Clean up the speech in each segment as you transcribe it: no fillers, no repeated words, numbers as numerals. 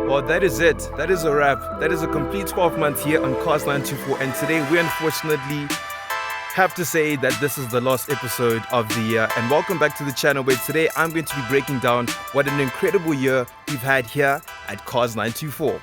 Well, that is it. That is a wrap. That is a complete 12 months here on Cars924. And today we unfortunately have to say that this is the last episode of the year. And welcome back to the channel, where today I'm going to be breaking down what an incredible year we've had here at Cars924.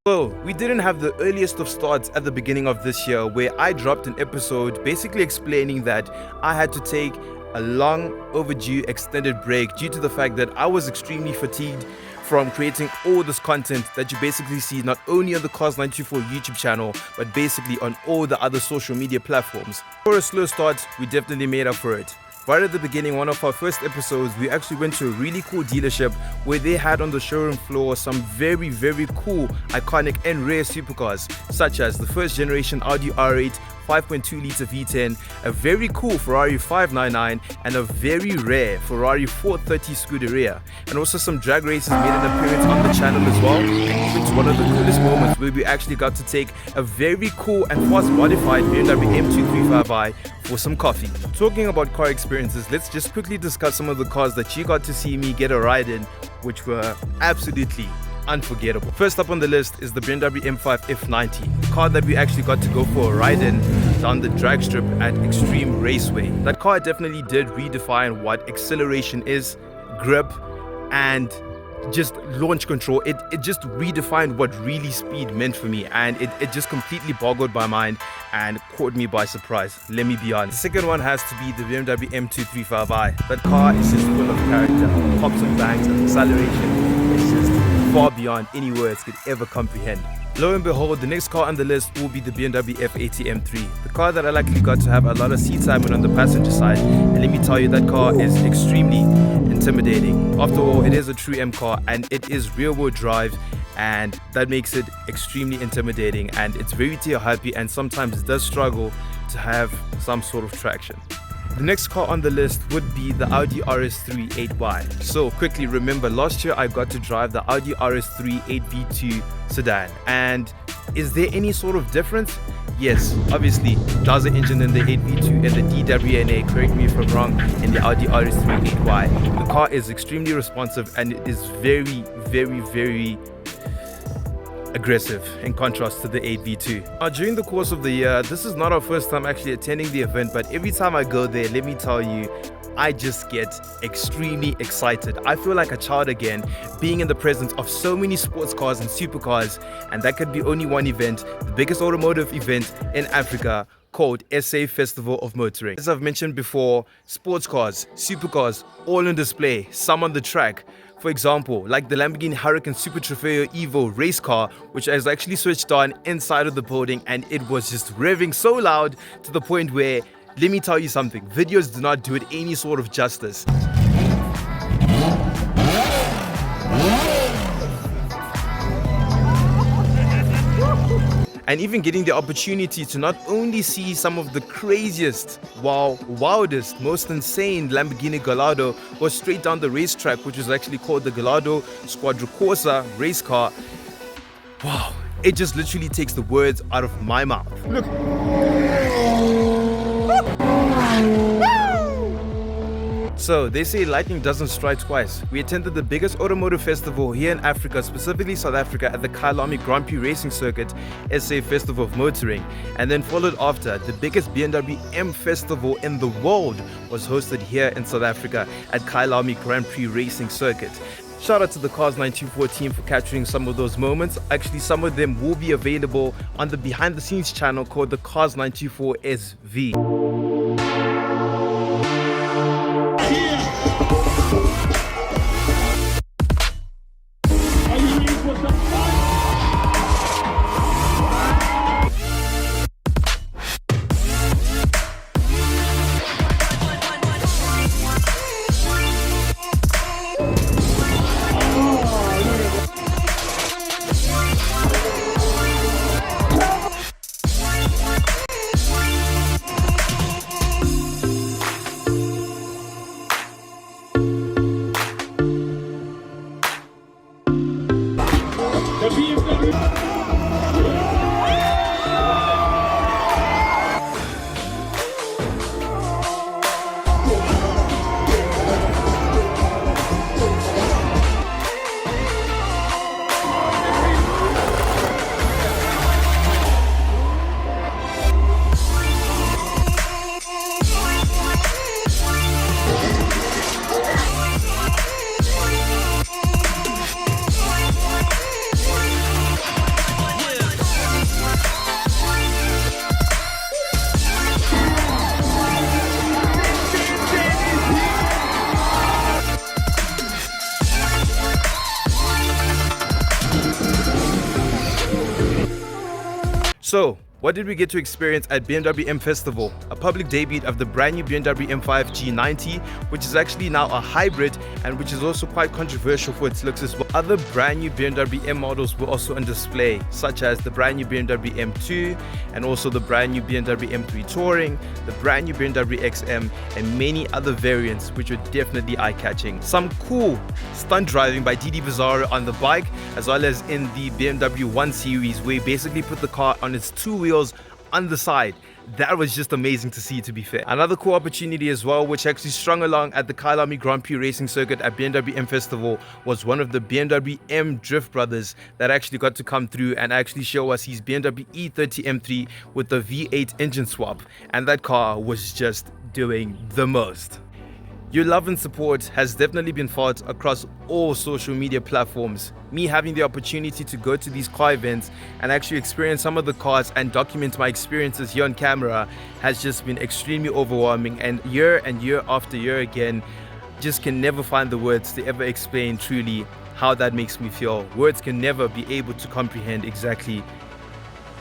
So, we didn't have the earliest of starts at the beginning of this year, where I dropped an episode basically explaining that I had to take a long overdue extended break due to the fact that I was extremely fatigued from creating all this content that you basically see not only on the Cars924 YouTube channel, but basically on all the other social media platforms. For a slow start, we definitely made up for it. Right at the beginning, one of our first episodes, we actually went to a really cool dealership where they had on the showroom floor some very cool, iconic and rare supercars, such as the first generation Audi R8 5.2 litre V10, a very cool Ferrari 599, and a very rare Ferrari 430 Scuderia. And also some drag races made an appearance on the channel as well, and even to one of the coolest moments where we actually got to take a very cool and fast modified BMW M235i for some coffee. Talking about car experiences, let's just quickly discuss some of the cars that you got to see me get a ride in, which were absolutely unforgettable. First up on the list is the BMW M5 F90, a car that we actually got to go for a ride in down the drag strip at Extreme Raceway. That car definitely did redefine what acceleration is, grip, and just launch control. It just redefined what really speed meant for me, and it just completely boggled my mind and caught me by surprise, let me be honest. The second one has to be the BMW M235i. That car is just full of character, pops and bangs, and acceleration is just far beyond any words could ever comprehend. Lo and behold, the next car on the list will be the BMW F80 M3, the car that I likely got to have a lot of seat time on the passenger side, and let me tell you, that car is extremely intimidating. After all, it is a true M car and it is rear-wheel drive, and that makes it extremely intimidating, and it's very tail happy and sometimes does struggle to have some sort of traction. The next car on the list would be the Audi RS3 8Y. So quickly, remember last year I got to drive the Audi RS3 8V2 sedan, and is there any sort of difference? Yes, obviously, Daza engine in the 8V2 and the DWNA, correct me if I'm wrong, in the Audi RS3 8Y. The car is extremely responsive and it is very aggressive in contrast to the 8V2. During the course of the year, this is not our first time actually attending the event, but every time I go there, let me tell you, I just get extremely excited. I feel like a child again, being in the presence of so many sports cars and supercars, and that could be only one event, the biggest automotive event in Africa, called SA Festival of Motoring. As I've mentioned before, sports cars, supercars, all on display, some on the track. For example, like the Lamborghini Huracan Super Trofeo Evo race car, which is actually switched on inside of the building, and it was just revving so loud to the point where Let me tell you something, videos do not do it any sort of justice. And even getting the opportunity to not only see some of the craziest, wildest, most insane Lamborghini Gallardo go straight down the racetrack, which is actually called the Gallardo Quadricorsa race car. Wow, it just literally takes the words out of my mouth. Look. So they say lightning doesn't strike twice. We attended the biggest automotive festival here in Africa, specifically South Africa, at the Kyalami Grand Prix Racing Circuit, SA Festival of Motoring. And then followed after, the biggest BMW M festival in the world was hosted here in South Africa at Kyalami Grand Prix Racing Circuit. Shout out to the Cars924 team for capturing some of those moments. Actually, some of them will be available on the behind the scenes channel called the Cars924 SV. So, what did we get to experience at BMW M Festival? A public debut of the brand new BMW M5 G90, which is actually now a hybrid and which is also quite controversial for its looks as well. Other brand new BMW M models were also on display, such as the brand new BMW M2 and also the brand new BMW M3 Touring, the brand new BMW XM, and many other variants which were definitely eye-catching. Some cool stunt driving by Didi Bizzaro on the bike, as well as in the BMW 1 Series, where he basically put the car on its two wheels on the side. That was just amazing to see, to be fair. Another cool opportunity as well, which actually strung along at the Kyalami Grand Prix Racing Circuit at BMW M Festival, was one of the BMW M Drift brothers that actually got to come through and actually show us his BMW E30 M3 with the V8 engine swap. And that car was just doing the most. Your love and support has definitely been felt across all social media platforms. Me having the opportunity to go to these car events and actually experience some of the cars and document my experiences here on camera has just been extremely overwhelming, and year after year again, just can never find the words to ever explain truly how that makes me feel. Words can never be able to comprehend exactly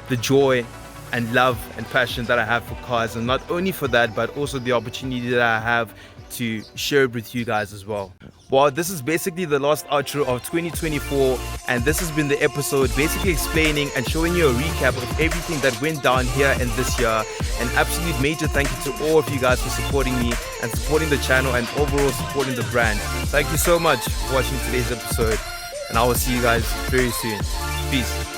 the joy and love and passion that I have for cars, and not only for that, but also the opportunity that I have to share it with you guys as well. Well, this is basically the last outro of 2024, and this has been the episode basically explaining and showing you a recap of everything that went down here in this year. An absolute major thank you to all of you guys for supporting me and supporting the channel and overall supporting the brand. Thank you so much for watching today's episode, and I will see you guys very soon. Peace.